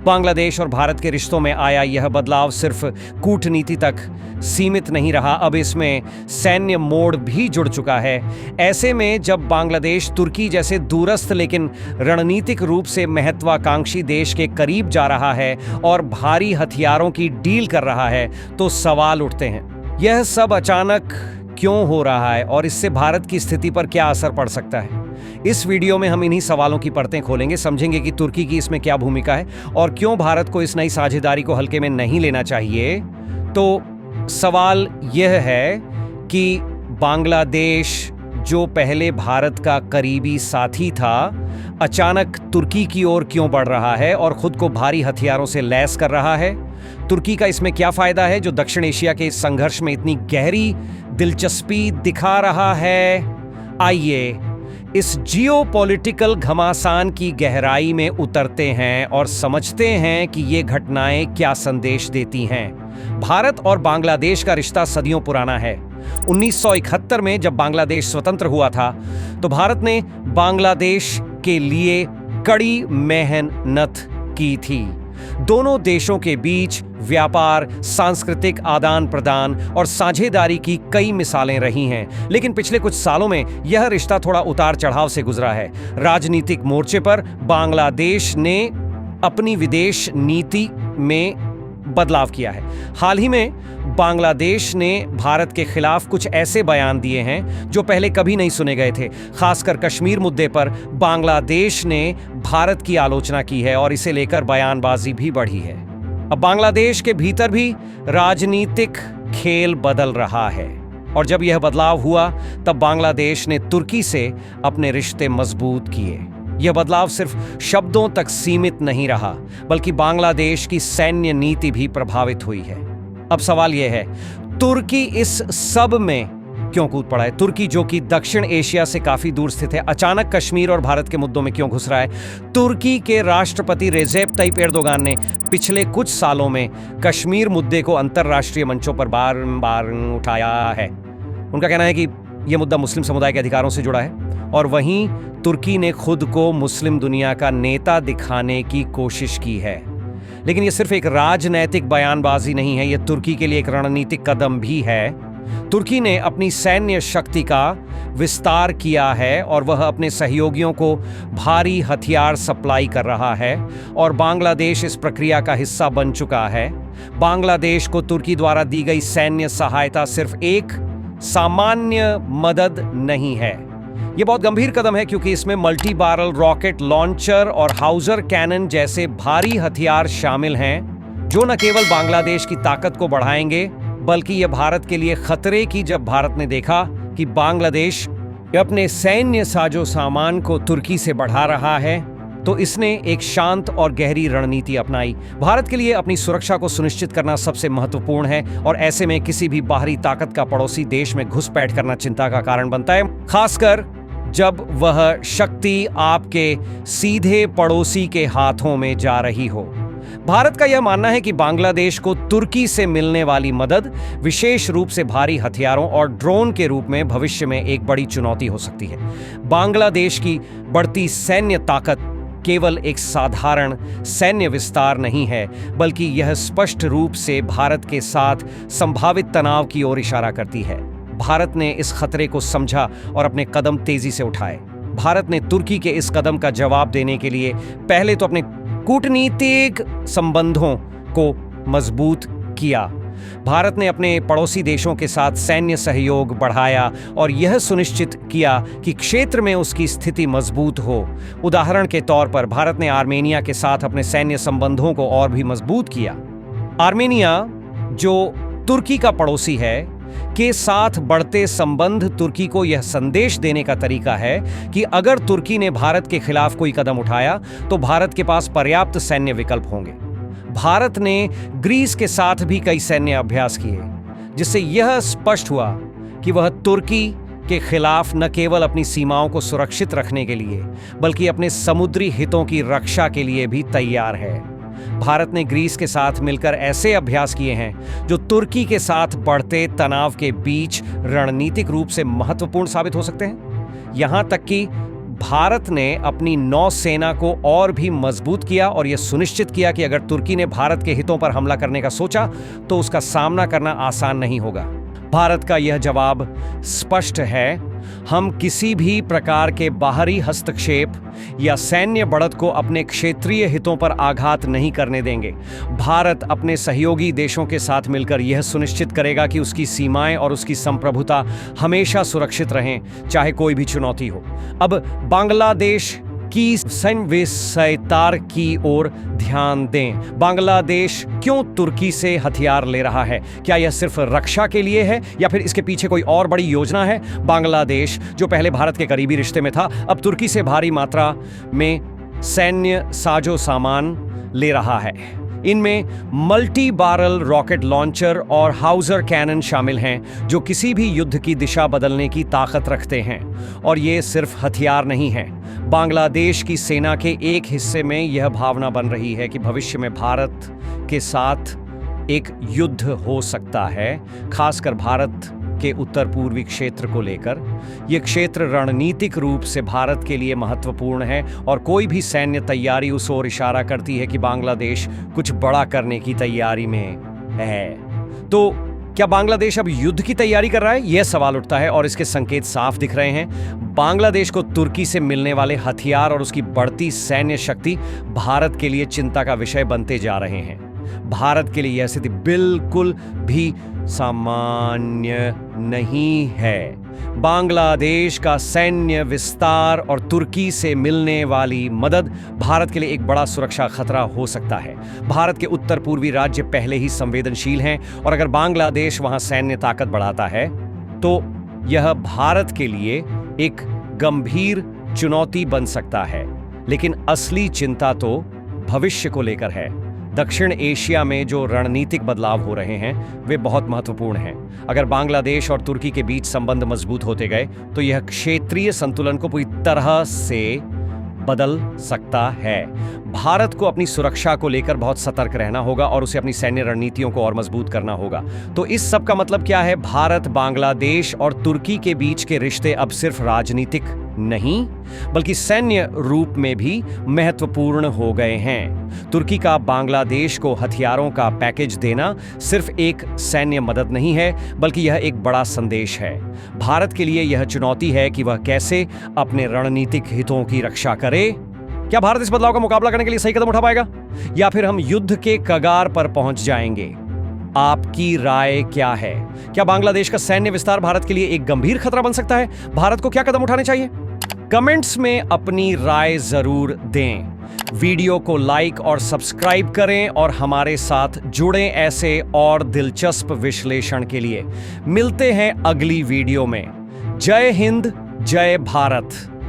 बांग्लादेश और भारत के रिश्तों में आया यह बदलाव सिर्फ कूटनीति तक सीमित नहीं रहा, अब इसमें सैन्य मोड़ भी जुड़ चुका है। ऐसे में जब बांग्लादेश तुर्की जैसे दूरस्थ लेकिन रणनीतिक रूप से महत्वाकांक्षी देश के करीब जा रहा है और भारी हथियारों की डील कर रहा है, तो सवाल उठते हैं, यह सब अचानक क्यों हो रहा है और इससे भारत की स्थिति पर क्या असर पड़ सकता है। इस वीडियो में हम इन्हीं सवालों की परतें खोलेंगे, समझेंगे कि तुर्की की इसमें क्या भूमिका है और क्यों भारत को इस नई साझेदारी को हल्के में नहीं लेना चाहिए। तो सवाल यह है कि बांग्लादेश जो पहले भारत का करीबी साथी था, अचानक तुर्की की ओर क्यों बढ़ रहा है और खुद को भारी हथियारों से लैस कर रहा है। तुर्की का इसमें क्या फायदा है जो दक्षिण एशिया के इस संघर्ष में इतनी गहरी दिलचस्पी दिखा रहा है। आइए इस जियोपॉलिटिकल घमासान की गहराई में उतरते हैं और समझते हैं कि ये घटनाएं क्या संदेश देती हैं। भारत और बांग्लादेश का रिश्ता सदियों पुराना है। 1971 में जब बांग्लादेश स्वतंत्र हुआ था, तो भारत ने बांग्लादेश के लिए कड़ी मेहनत की थी। दोनों देशों के बीच व्यापार, सांस्कृतिक आदान प्रदान और साझेदारी की कई मिसालें रही हैं, लेकिन पिछले कुछ सालों में यह रिश्ता थोड़ा उतार चढ़ाव से गुजरा है। राजनीतिक मोर्चे पर बांग्लादेश ने अपनी विदेश नीति में बदलाव किया है। हाल ही में बांग्लादेश ने भारत के खिलाफ कुछ ऐसे बयान दिए हैं जो पहले कभी नहीं सुने गए थे। खासकर कश्मीर मुद्दे पर बांग्लादेश ने भारत की आलोचना की है और इसे लेकर बयानबाजी भी बढ़ी है। अब बांग्लादेश के भीतर भी राजनीतिक खेल बदल रहा है और जब यह बदलाव हुआ तब बांग्लादेश ने तुर्की से अपने रिश्ते मजबूत किए। यह बदलाव सिर्फ शब्दों तक सीमित नहीं रहा, बल्कि बांग्लादेश की सैन्य नीति भी प्रभावित हुई है। अब सवाल यह है, तुर्की इस सब में क्यों कूद पड़ा है? तुर्की जो कि दक्षिण एशिया से काफी दूर स्थित है, अचानक कश्मीर और भारत के मुद्दों में क्यों घुस रहा है? तुर्की के राष्ट्रपति रेजेप तय्यिप एर्दोगान ने पिछले कुछ सालों में कश्मीर मुद्दे को अंतर्राष्ट्रीय मंचों पर बार बार उठाया है। उनका कहना है कि यह मुद्दा मुस्लिम समुदाय के अधिकारों से जुड़ा है और वहीं तुर्की ने खुद को मुस्लिम दुनिया का नेता दिखाने की कोशिश की है। लेकिन यह सिर्फ एक राजनैतिक बयानबाजी नहीं है, यह तुर्की के लिए एक रणनीतिक कदम भी है। तुर्की ने अपनी सैन्य शक्ति का विस्तार किया है और वह अपने सहयोगियों को भारी हथियार सप्लाई कर रहा है और बांग्लादेश इस प्रक्रिया का हिस्सा बन चुका है। बांग्लादेश को तुर्की द्वारा दी गई सैन्य सहायता सिर्फ एक सामान्य मदद नहीं है, यह बहुत गंभीर कदम है क्योंकि इसमें मल्टी बैरल रॉकेट लॉन्चर और हाउजर कैनन जैसे भारी हथियार शामिल हैं, जो न केवल बांग्लादेश की ताकत को बढ़ाएंगे बल्कि यह भारत के लिए खतरे की। जब भारत ने देखा कि बांग्लादेश अपने सैन्य साजो सामान को तुर्की से बढ़ा रहा है, तो इसने एक शांत और गहरी रणनीति अपनाई। भारत के लिए अपनी सुरक्षा को सुनिश्चित करना सबसे महत्वपूर्ण है और ऐसे में किसी भी बाहरी ताकत का पड़ोसी देश में घुसपैठ करना चिंता का कारण बनता है, खासकर जब वह शक्ति आपके सीधे पड़ोसी के हाथों में जा रही हो। भारत का यह मानना है कि बांग्लादेश को तुर्की से मिलने वाली मदद, विशेष रूप से भारी हथियारों और ड्रोन के रूप में, भविष्य में एक बड़ी चुनौती हो सकती है। बांग्लादेश की बढ़ती सैन्य ताकत केवल एक साधारण सैन्य विस्तार नहीं है, बल्कि यह स्पष्ट रूप से भारत के साथ संभावित तनाव की ओर इशारा करती है। भारत ने इस खतरे को समझा और अपने कदम तेजी से उठाए। भारत ने तुर्की के इस कदम का जवाब देने के लिए पहले तो अपने कूटनीतिक संबंधों को मजबूत किया। भारत ने अपने पड़ोसी देशों के साथ सैन्य सहयोग बढ़ाया और यह सुनिश्चित किया कि क्षेत्र में उसकी स्थिति मजबूत हो। उदाहरण के तौर पर भारत ने आर्मेनिया के साथ अपने सैन्य संबंधों को और भी मजबूत किया। आर्मेनिया, जो तुर्की का पड़ोसी है, के साथ बढ़ते संबंध तुर्की को यह संदेश देने का तरीका है कि अगर तुर्की ने भारत के खिलाफ कोई कदम उठाया तो भारत के पास पर्याप्त सैन्य विकल्प होंगे। भारत ने ग्रीस के साथ भी कई सैन्य अभ्यास किए, जिससे यह स्पष्ट हुआ कि वह तुर्की के खिलाफ न केवल अपनी सीमाओं को सुरक्षित रखने के लिए बल्कि अपने समुद्री हितों की रक्षा के लिए भी तैयार है। भारत ने ग्रीस के साथ मिलकर ऐसे अभ्यास किए हैं जो तुर्की के साथ बढ़ते तनाव के बीच रणनीतिक रूप से महत्वपूर्ण साबित हो सकते हैं। यहां तक कि भारत ने अपनी नौसेना को और भी मजबूत किया और यह सुनिश्चित किया कि अगर तुर्की ने भारत के हितों पर हमला करने का सोचा तो उसका सामना करना आसान नहीं होगा। भारत का यह जवाब स्पष्ट है, हम किसी भी प्रकार के बाहरी हस्तक्षेप या सैन्य बढ़त को अपने क्षेत्रीय हितों पर आघात नहीं करने देंगे। भारत अपने सहयोगी देशों के साथ मिलकर यह सुनिश्चित करेगा कि उसकी सीमाएं और उसकी संप्रभुता हमेशा सुरक्षित रहें, चाहे कोई भी चुनौती हो। अब बांग्लादेश की संविस्तार की ओर ध्यान दें। बांग्लादेश क्यों तुर्की से हथियार ले रहा है? क्या यह सिर्फ रक्षा के लिए है या फिर इसके पीछे कोई और बड़ी योजना है? बांग्लादेश, जो पहले भारत के करीबी रिश्ते में था, अब तुर्की से भारी मात्रा में सैन्य साजो सामान ले रहा है। इनमें मल्टी बैरल रॉकेट लॉन्चर और हाउजर कैनन शामिल हैं, जो किसी भी युद्ध की दिशा बदलने की ताकत रखते हैं। और ये सिर्फ हथियार नहीं है। बांग्लादेश की सेना के एक हिस्से में यह भावना बन रही है कि भविष्य में भारत के साथ एक युद्ध हो सकता है, खासकर भारत के उत्तर पूर्वी क्षेत्र को लेकर। यह क्षेत्र रणनीतिक रूप से भारत के लिए महत्वपूर्ण है और कोई भी सैन्य तैयारी उस ओर इशारा करती है कि बांग्लादेश कुछ बड़ा करने की तैयारी में है। तो क्या बांग्लादेश अब युद्ध की तैयारी कर रहा है? यह सवाल उठता है और इसके संकेत साफ दिख रहे हैं। बांग्लादेश को तुर्की से मिलने वाले हथियार और उसकी बढ़ती सैन्य शक्ति भारत के लिए चिंता का विषय बनते जा रहे हैं। भारत के लिए यह स्थिति बिल्कुल भी सामान्य नहीं है। बांग्लादेश का सैन्य विस्तार और तुर्की से मिलने वाली मदद भारत के लिए एक बड़ा सुरक्षा खतरा हो सकता है। भारत के उत्तर पूर्वी राज्य पहले ही संवेदनशील हैं और अगर बांग्लादेश वहां सैन्य ताकत बढ़ाता है तो यह भारत के लिए एक गंभीर चुनौती बन सकता है। लेकिन असली चिंता तो भविष्य को लेकर है। दक्षिण एशिया में जो रणनीतिक बदलाव हो रहे हैं वे बहुत महत्वपूर्ण हैं। अगर बांग्लादेश और तुर्की के बीच संबंध मजबूत होते गए तो यह क्षेत्रीय संतुलन को पूरी तरह से बदल सकता है। भारत को अपनी सुरक्षा को लेकर बहुत सतर्क रहना होगा और उसे अपनी सैन्य रणनीतियों को और मजबूत करना होगा। तो इस सब का मतलब क्या है? भारत, बांग्लादेश और तुर्की के बीच के रिश्ते अब सिर्फ राजनीतिक नहीं बल्कि सैन्य रूप में भी महत्वपूर्ण हो गए हैं। तुर्की का बांग्लादेश को हथियारों का पैकेज देना सिर्फ एक सैन्य मदद नहीं है बल्कि यह एक बड़ा संदेश है। भारत के लिए यह चुनौती है कि वह कैसे अपने रणनीतिक हितों की रक्षा करे। क्या भारत इस बदलाव का मुकाबला करने के लिए सही कदम उठा पाएगा या फिर हम युद्ध के कगार पर पहुंच जाएंगे? आपकी राय क्या है? क्या बांग्लादेश का सैन्य विस्तार भारत के लिए एक गंभीर खतरा बन सकता है? भारत को क्या कदम उठाने चाहिए? कमेंट्स में अपनी राय जरूर दें। वीडियो को लाइक और सब्सक्राइब करें और हमारे साथ जुड़ें ऐसे और दिलचस्प विश्लेषण के लिए। मिलते हैं अगली वीडियो में। जय हिंद, जय भारत।